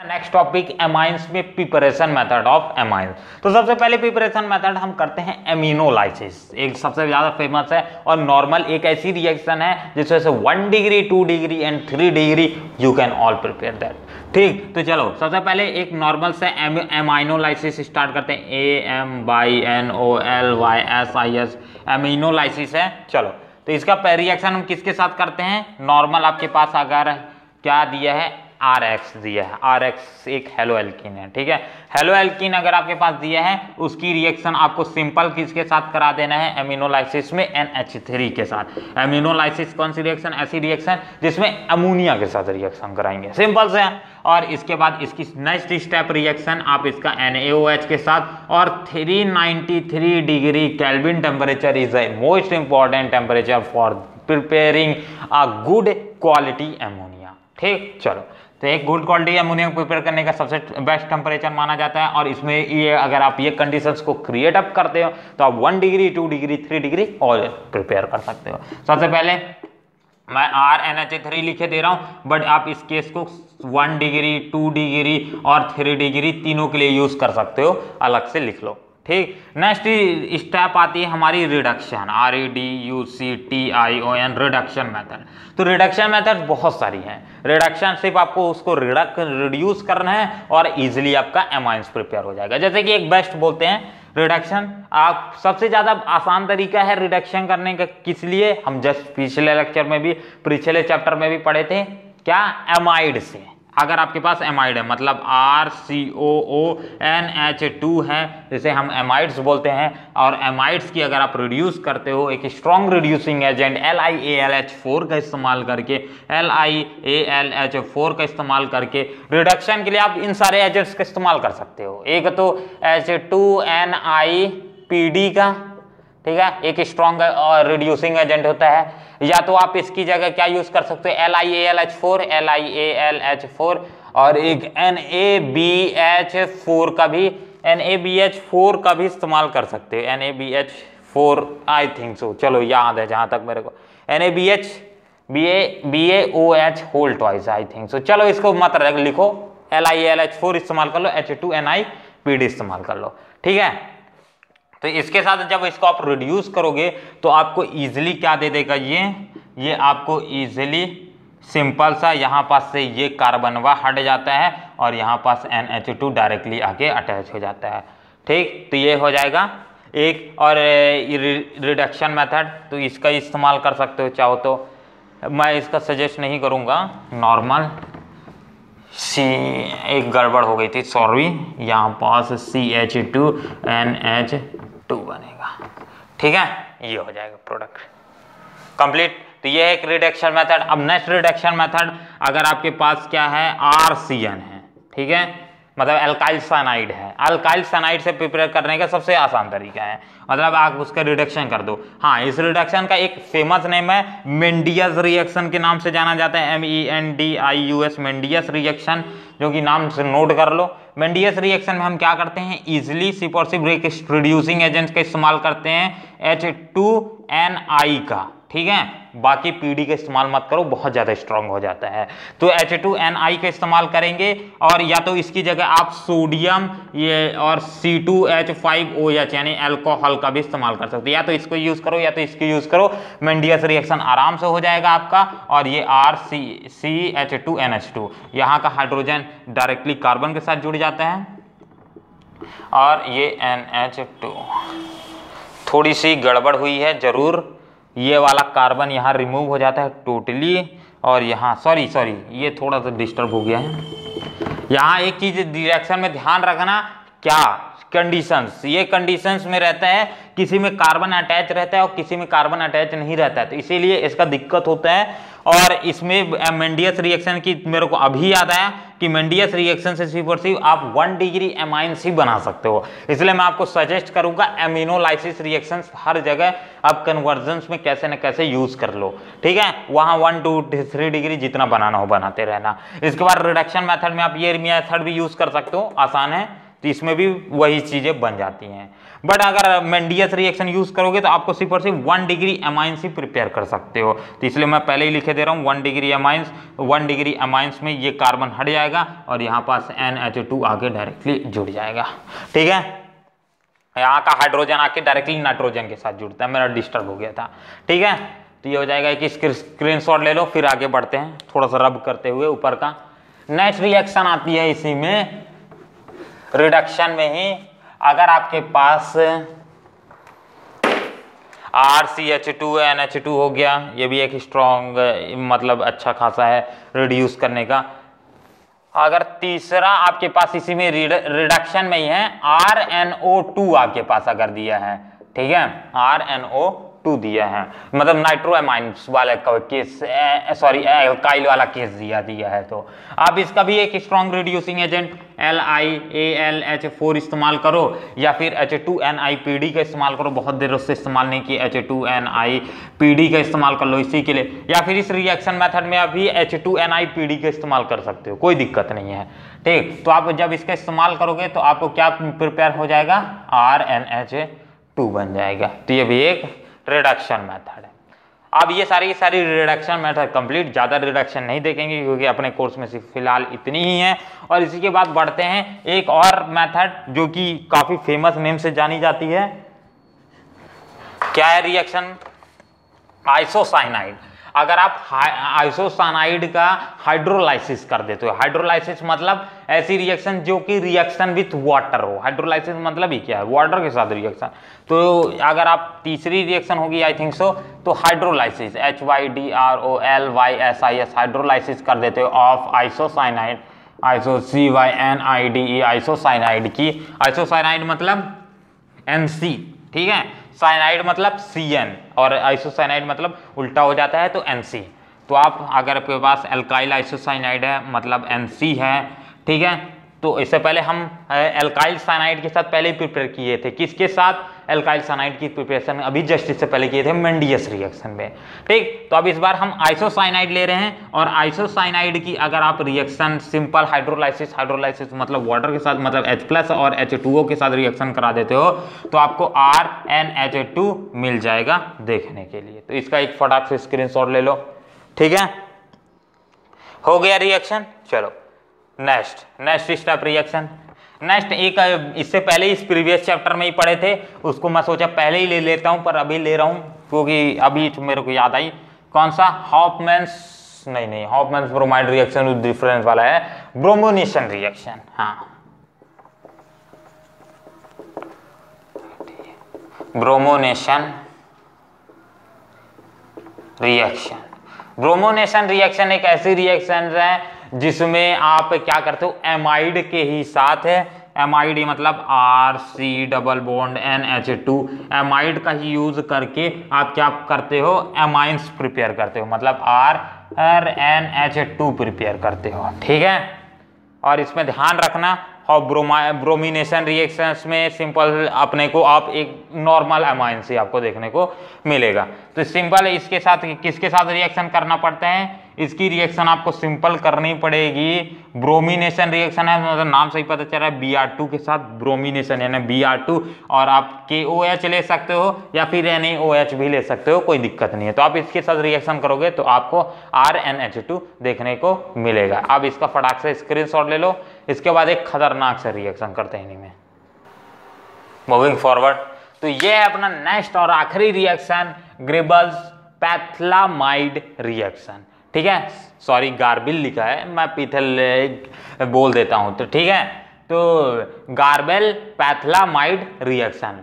Next topic amines में preparation method of amines. तो सबसे पहले प्रिपरेशन मेथड हम करते हैं एमिनोलाइसिस, एक सबसे ज्यादा फेमस है और नॉर्मल एक ऐसी रिएक्शन है जिसमें से 1 degree 2 degree and 3 degree you can all prepare that. ठीक, तो चलो सबसे पहले एक नॉर्मल से एमाइनोलाइसिस स्टार्ट करते हैं। AMYNOLYSIS एमिनोलाइसिस है। चलो तो इसका रिएक्शन हम किसके साथ करते हैं? नॉर्मल आपके पास अगर क्या दिया है, RX दिया है, RX एक हेलो एल्कीन है। ठीक है, हेलो एल्कीन अगर आपके पास दिया है उसकी रिएक्शन आपको सिंपल किसके साथ करा देना है? एमिनोलाइसिस में NH3 के साथ। एमिनोलाइसिस कौन सी रिएक्शन? ऐसी रिएक्शन जिसमें अमोनिया के साथ रिएक्शन कराएंगे, सिंपल से है। और इसके बाद इसकी नेक्स्ट स्टेप रिएक्शन आप इसका NaOH के साथ, और 393 degree kelvin temperature is the most important temperature for preparing a good quality ammonia. ठीक, चलो तो एक गुड क्वालिटी अमोनिया प्रिपेयर करने का सबसे बेस्ट टेम्परेचर माना जाता है। और इसमें ये अगर आप ये कंडीशंस को क्रिएट अप करते हो तो आप 1 डिग्री 2 डिग्री 3 डिग्री और प्रिपेयर कर सकते हो। सबसे पहले मैं RNH3 लिखे दे रहा हूं, बट आप इस केस को 1 डिग्री 2 डिग्री और 3 डिग्री तीनों के लिए यूज कर सकते हो, अलग से लिख लो। ठीक, नेक्स्ट स्टेप आती है हमारी रिडक्शन, REDUCTION रिडक्शन मेथड। तो रिडक्शन मेथड बहुत सारी हैं। रिडक्शन सिर्फ आपको उसको रिड्यूस करना है और इजीली आपका एमाइंस प्रिपेयर हो जाएगा। जैसे कि एक बेस्ट बोलते हैं रिडक्शन, आप सबसे ज्यादा आसान तरीका है रिडक्शन करने का। किस लिए? हम जस्ट पिछले लेक्चर में भी, पिछले चैप्टर में भी पढ़े थे, क्या? एमाइड से। अगर आपके पास एमाइड है मतलब RCOONH2 है, जिसे हम एमाइड्स बोलते हैं, और एमाइड्स की अगर आप रिड्यूस करते हो एक स्ट्रॉन्ग रिड्यूसिंग एजेंट LiAlH4 का इस्तेमाल करके, LiAlH4 का इस्तेमाल करके रिडक्शन के लिए आप इन सारे एजेंट्स का इस्तेमाल कर सकते हो। एक तो H2NIPD का, ठीक है, एक स्ट्रॉन्ग रिड्यूसिंग एजेंट होता है। या तो आप इसकी जगह क्या यूज कर सकते हो? LiAlH4 और एक NaBH4 का भी इस्तेमाल कर सकते हो। NaBH4 आई थिंक सो, चलो याद है जहां तक मेरे को, BaOH whole twice I think so. चलो इसको मत लिखो, LiAlH4 इस्तेमाल कर लो, H2NIPD इस्तेमाल कर लो। ठीक है, तो इसके साथ जब इसको आप रिड्यूस करोगे तो आपको इजीली क्या दे देगा? ये आपको इजीली सिंपल सा यहाँ पास से ये कार्बनवा हट जाता है और यहाँ पास NH2 डायरेक्टली आके अटैच हो जाता है। ठीक, तो ये हो जाएगा एक। और रिडक्शन मेथड, तो इसका इस्तेमाल कर सकते हो चाहो तो। मैं इसका सजेस्ट नहीं करूँगा, नॉर्मल एक गड़बड़ हो गई थी, सॉरी, यहाँ पास CH2NH2 बनेगा। ठीक है, ये हो जाएगा प्रोडक्ट कंप्लीट। तो ये है एक रिडक्शन मेथड। अब नेक्स्ट रिडक्शन मेथड अगर आपके पास क्या है? RCN है, ठीक है, मतलब अल्काइल साइनाइड है। अल्काइल साइनाइड से प्रिपेयर करने का सबसे आसान तरीका है, मतलब आप उसका रिडक्शन कर दो। हाँ, इस रिडक्शन का एक फेमस नेम है, मेंडियस रिएक्शन के नाम से जाना जाता है, MENDIUS, मेंडियस रिएक्शन, जो कि नाम से नोट कर लो। मेंडियस रिएक्शन में हम क्या करते हैं? इजिली सिर्फ और सिर्फ रिड्यूसिंग एजेंट्स का इस्तेमाल करते हैं, H2NI का। ठीक है, बाकी PD का इस्तेमाल मत करो, बहुत ज्यादा स्ट्रांग हो जाता है। तो H2NI का इस्तेमाल करेंगे, और या तो इसकी जगह आप सोडियम ये और C2H5OH यानी अल्कोहल का भी इस्तेमाल कर सकते हो। या तो इसको यूज करो या तो इसको यूज करो, मेंडियस रिएक्शन आराम से हो जाएगा आपका। और ये RCH2NH2, यहाँ का हाइड्रोजन डायरेक्टली कार्बन के साथ जुड़ जाता है, और ये NH2 थोड़ी सी गड़बड़ हुई है जरूर, ये वाला कार्बन यहाँ रिमूव हो जाता है टोटली, और यहाँ सॉरी ये थोड़ा सा डिस्टर्ब हो गया है। यहाँ एक चीज रिएक्शन में ध्यान रखना, क्या कंडीशंस, ये कंडीशंस में रहता है, किसी में कार्बन अटैच रहता है और किसी में कार्बन अटैच नहीं रहता है, तो इसीलिए इसका दिक्कत होता है। और इसमें मेंडियस रिएक्शन की मेरे को अभी याद आया कि मेंडियस रिएक्शन से सिर्फ और सिर्फ आप 1 डिग्री एमाइंस ही बना सकते हो। इसलिए मैं आपको सजेस्ट करूंगा एमिनोलाइसिस रिएक्शंस हर जगह आप कन्वर्जन्स में कैसे न कैसे यूज कर लो। ठीक है, वहां 1 2 3 डिग्री जितना बनाना हो बनाते रहना। इसके बाद रिडक्शन मेथड में आप ये मेथड भी यूज कर सकते हो, आसान है। तो इसमें भी वही चीजें बन जाती हैं। बट अगर मेंडियस रिएक्शन यूज करोगे तो आपको सिर्फ और सिर्फ 1 डिग्री एमाइंस ही प्रिपेयर कर सकते हो। तो इसलिए मैं पहले ही लिखे दे रहा हूँ 1 डिग्री एमाइंस। 1 डिग्री एमाइंस में ये कार्बन हट जाएगा और यहाँ पास NH2 आके डायरेक्टली जुड़ जाएगा। ठीक है, यहाँ का हाइड्रोजन आके डायरेक्टली नाइट्रोजन के साथ जुड़ता है, मेरा डिस्टर्ब हो गया था। ठीक है, तो ये हो जाएगा कि स्क्रीनशॉट ले लो, फिर आगे बढ़ते हैं थोड़ा सा रब करते हुए ऊपर का। नेक्स्ट रिएक्शन आती है इसी में, रिडक्शन में ही। अगर आपके पास RCH2NH2 हो गया, ये भी एक स्ट्रॉन्ग मतलब अच्छा खासा है रिड्यूस करने का। अगर तीसरा आपके पास इसी में रिडक्शन में ही है, RNO2 आपके पास अगर दिया है, ठीक है, RNO2 दिया है, मतलब नाइट्रोएमाइन्स वाला केस, सॉरी एल्काइल वाला केस दिया है, तो आप इसका भी एक स्ट्रॉन्ग रिड्यूसिंग एजेंट LiAlH4 इस्तेमाल करो, या फिर H2NiPd का इस्तेमाल करो। बहुत देर उससे इस्तेमाल नहीं किया, H2NiPd का इस्तेमाल कर लो इसी के लिए, या फिर इस रिएक्शन मेथड में अभी H2NiPd का इस्तेमाल कर सकते हो, कोई दिक्कत नहीं है। ठीक, तो आप जब इसका इस्तेमाल करोगे तो आपको क्या प्रिपेयर हो जाएगा, RNH2 बन जाएगा। तो ये भी एक रिडक्शन मेथड है। अब ये सारी रिडक्शन मेथड कंप्लीट, ज़्यादा रिडक्शन नहीं देखेंगे क्योंकि अपने कोर्स में सिर्फ फिलहाल इतनी ही है। और इसी के बाद बढ़ते हैं एक और मेथड जो कि काफ़ी फेमस नेम से जानी जाती है। क्या है रिएक्शन, आइसोसाइनाइड। अगर आप आइसोसाइनाइड का हाइड्रोलाइसिस कर देते हो, हाइड्रोलाइसिस मतलब ऐसी रिएक्शन जो कि रिएक्शन विथ वाटर हो। हाइड्रोलाइसिस मतलब ही क्या है, वाटर के साथ रिएक्शन। तो अगर आप तीसरी रिएक्शन होगी आई थिंक सो, तो हाइड्रोलाइसिस HYDROLYSIS हाइड्रोलाइसिस कर देते हो ऑफ आइसोसाइनाइड, CYNIDE आइसोसाइनाइड की। आइसोसाइनाइड मतलब NC, ठीक है, साइनाइड मतलब CN, और आइसोसाइनाइड मतलब उल्टा हो जाता है तो NC। तो आप अगर आपके पास एल्काइल आइसोसाइनाइड है मतलब NC है, ठीक है, तो इससे पहले हम एल्काइल साइनाइड के साथ पहले ही प्रिपेयर किए थे। किसके साथ, एल्काइल साइनाइड की प्रिपरेशन अभी जस्ट इससे पहले किए थे मेंडियस रिएक्शन में। ठीक, तो अब इस बार हम आइसोसाइनाइड ले रहे हैं, और आइसोसाइनाइड की अगर आप रिएक्शन सिंपल हाइड्रोलाइसिस मतलब वाटर के साथ मतलब H+ और H2O के साथ रिएक्शन करा देते हो तो आपको RNH2 मिल जाएगा देखने के लिए। तो इसका एक फटाक से स्क्रीनशॉट ले लो। ठीक है, हो गया रिएक्शन। चलो नेक्स्ट स्टेप रिएक्शन। नेक्स्ट एक इससे पहले इस प्रीवियस चैप्टर में ही पढ़े थे, उसको मैं सोचा पहले ही ले लेता हूं, पर अभी ले रहा हूं क्योंकि अभी मेरे को याद आई। कौन सा, हॉफमैन्स नहीं हॉफमैन्स ब्रोमाइड रिएक्शन विद डिफरेंस वाला है, ब्रोमोनेशन रिएक्शन। हाँ, ब्रोमोनेशन रिएक्शन। ब्रोमोनेशन रिएक्शन एक ऐसी रिएक्शन है जिसमें आप क्या करते हो, एमाइड के ही साथ है, एमाइड मतलब RC≡NH2, एमाइड का ही यूज करके आप क्या करते हो, एमाइंस प्रिपेयर करते हो, मतलब RNH2 प्रिपेयर करते हो। ठीक है, और इसमें ध्यान रखना, और ब्रोमिनेशन रिएक्शंस में सिंपल अपने को आप एक नॉर्मल अमाइन से आपको देखने को मिलेगा। तो सिंपल इसके साथ किसके साथ रिएक्शन करना पड़ता है, इसकी रिएक्शन आपको सिंपल करनी पड़ेगी। ब्रोमिनेशन रिएक्शन है, मतलब नाम से ही पता चल रहा है, Br2 के साथ ब्रोमिनेशन यानी Br2, और आप KOH ले सकते हो या फिर NaOH भी ले सकते हो, कोई दिक्कत नहीं है। तो आप इसके साथ रिएक्शन करोगे तो आपको RNH2 देखने को मिलेगा। अब इसका फटाक से स्क्रीनशॉट ले लो। इसके बाद एक खतरनाक से रिएक्शन करते हैं इनमें। मूविंग फॉरवर्ड, तो ये है अपना नेक्स्ट और आखिरी रिएक्शन, ग्रेबल्स पैथलामाइड रिएक्शन। ठीक है, सॉरी गार्बिल लिखा है, मैं पीथल बोल देता हूं। तो ठीक है, तो गार्बेल पैथलामाइड रिएक्शन,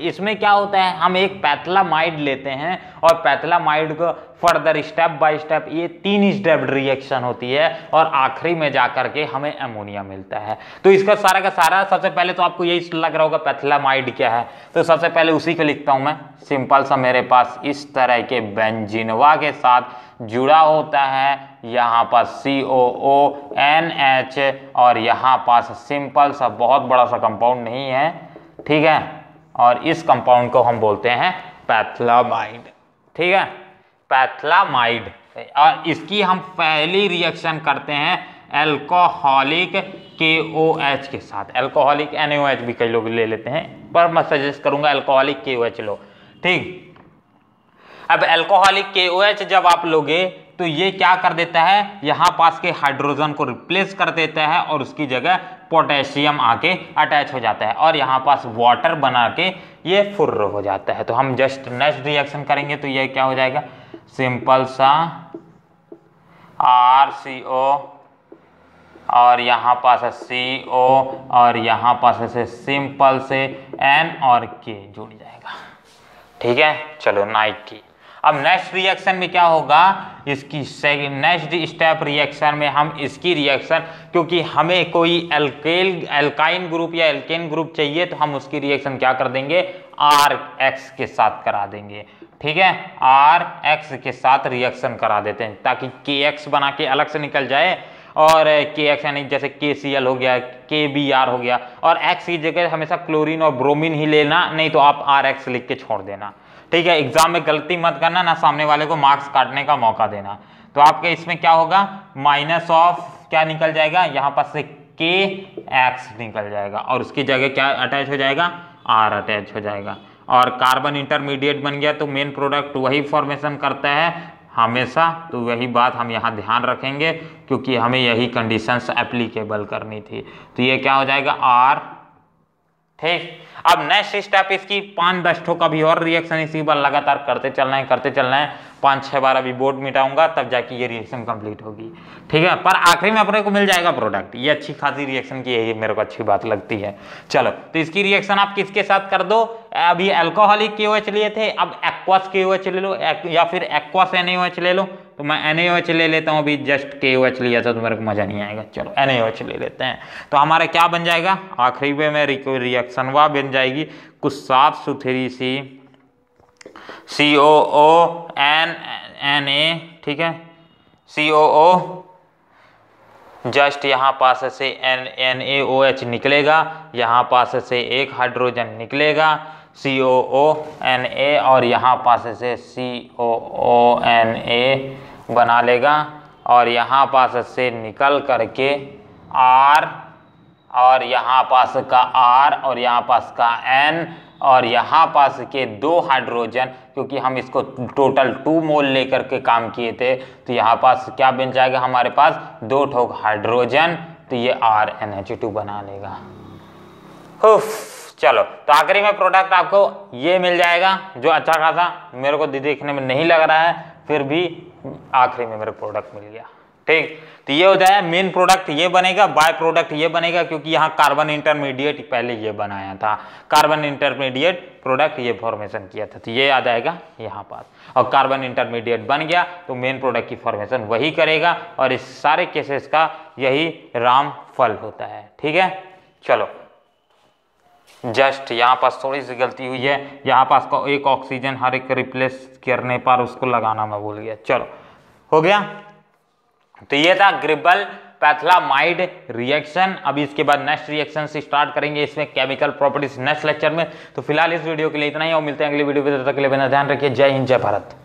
इसमें क्या होता है, हम एक पैथलामाइड लेते हैं और पैथलामाइड को फर्दर स्टेप बाय स्टेप, ये 3 स्टेप रिएक्शन होती है, और आखिरी में जाकर के हमें अमोनिया मिलता है। तो इसका सारा का सारा, सबसे पहले तो आपको यही लग रहा होगा पैथलामाइड क्या है, तो सबसे पहले उसी को लिखता हूं मैं। सिंपल सा मेरे पास इस तरह के बेंजीनवा के साथ जुड़ा होता है, यहाँ पर COONH, और यहाँ पास सिंपल सा बहुत बड़ा सा कंपाउंड नहीं है, ठीक है, और इस कंपाउंड को हम बोलते हैं पैथलामाइड। ठीक है, पैथलामाइड, और इसकी हम पहली रिएक्शन करते हैं एल्कोहलिक KOH के साथ। एल्कोहलिक NaOH भी कई लोग ले लेते हैं, पर मैं सजेस्ट करूंगा एल्कोहलिक KOH लो, ठीक। अब एल्कोहलिक KOH जब आप लोगे तो ये क्या कर देता है, यहाँ पास के हाइड्रोजन को रिप्लेस कर देता है और उसकी जगह पोटेशियम आके अटैच हो जाता है और यहाँ पास वाटर बना के ये फुर्र हो जाता है। तो हम जस्ट नेक्स्ट रिएक्शन करेंगे तो ये क्या हो जाएगा, सिंपल सा RCO और यहाँ पास है CO और यहाँ पास से सिंपल से N और K जुड़ जाएगा, ठीक है। चलो 90। अब नेक्स्ट रिएक्शन में क्या होगा, इसकी नेक्स्ट स्टेप रिएक्शन में हम इसकी रिएक्शन, क्योंकि हमें कोई एल्काइन ग्रुप या एल्केन ग्रुप चाहिए तो हम उसकी रिएक्शन क्या कर देंगे, RX के साथ करा देंगे, ठीक है। RX के साथ रिएक्शन करा देते हैं ताकि KX बना के अलग से निकल जाए और KX यानी जैसे KCl हो गया, KBr हो गया, और X की जगह हमेशा क्लोरीन और ब्रोमीन ही लेना, नहीं तो आप RX लिख के छोड़ देना, ठीक है। एग्जाम में गलती मत करना, ना सामने वाले को मार्क्स काटने का मौका देना। तो आपके इसमें क्या होगा, माइनस ऑफ क्या निकल जाएगा, यहाँ पर से KX निकल जाएगा और उसकी जगह क्या अटैच हो जाएगा, R अटैच हो जाएगा और कार्बन इंटरमीडिएट बन गया। तो मेन प्रोडक्ट वही फॉर्मेशन करता है हमेशा, तो वही बात हम यहाँ ध्यान रखेंगे क्योंकि हमें यही कंडीशंस एप्लीकेबल करनी थी। तो ये क्या हो जाएगा R, ठीक। अब नेक्स्ट स्टेप इसकी 5-10 ठो का भी और रिएक्शन इसी बार लगातार करते चलना है 5-6 बार अभी बोर्ड मिटाऊंगा तब जाके ये रिएक्शन कंप्लीट होगी, ठीक है। पर आखिरी में अपने को मिल जाएगा प्रोडक्ट। ये अच्छी खासी रिएक्शन की है, ये मेरे को अच्छी बात लगती है। चलो तो इसकी रिएक्शन आप किसके साथ कर दो, अभी अल्कोहलिक KOH लिए थे, अब एक्वस KOH ले लो या फिर एक्वस NaOH ले लो। तो मैं NaOH ले लेता हूँ, अभी जस्ट KOH लिया था तो मेरे को मजा नहीं आएगा, चलो NaOH ले लेते हैं। तो हमारे क्या बन जाएगा, आखिरी में रिएक्शन वह बन जाएगी कुछ साफ सुथरी सी COONNA, ठीक है। COO जस्ट यहाँ पास से NaOH निकलेगा, यहाँ पास से एक हाइड्रोजन निकलेगा COONA और यहाँ पास से COONA बना लेगा और यहाँ पास से निकल करके R और यहाँ पास का R और यहाँ पास का N और यहाँ पास के 2 हाइड्रोजन, क्योंकि हम इसको टोटल 2 मोल लेकर के काम किए थे तो यहाँ पास क्या बन जाएगा हमारे पास 2 ठोक हाइड्रोजन, तो ये RNH2 बना लेगा। चलो तो आखिरी में प्रोडक्ट आपको ये मिल जाएगा जो अच्छा खासा मेरे को देखने में नहीं लग रहा है, फिर भी आखिरी में मेरे प्रोडक्ट मिल गया, ठीक। तो ये हो जाए मेन प्रोडक्ट ये बनेगा, बाय प्रोडक्ट ये बनेगा क्योंकि यहाँ कार्बन इंटरमीडिएट पहले ये बनाया था, कार्बन इंटरमीडिएट प्रोडक्ट ये फॉर्मेशन किया था, तो ये आ जाएगा यहाँ पास और कार्बन इंटरमीडिएट बन गया तो मेन प्रोडक्ट की फॉर्मेशन वही करेगा और इस सारे केसेस का यही रामफल होता है, ठीक है। चलो जस्ट यहाँ पास थोड़ी सी गलती हुई है, यहाँ पास का एक ऑक्सीजन हर एक रिप्लेस करने पर उसको लगाना मैं भूल गया, चलो हो गया। तो ये था ग्रिबल पैथलामाइड रिएक्शन। अभी इसके बाद नेक्स्ट रिएक्शन से स्टार्ट करेंगे, इसमें केमिकल प्रॉपर्टीज नेक्स्ट लेक्चर में। तो फिलहाल इस वीडियो के लिए इतना ही और मिलते हैं अगली वीडियो में, तब तक के लिए अपना ध्यान रखिए। जय हिंद, जय भारत।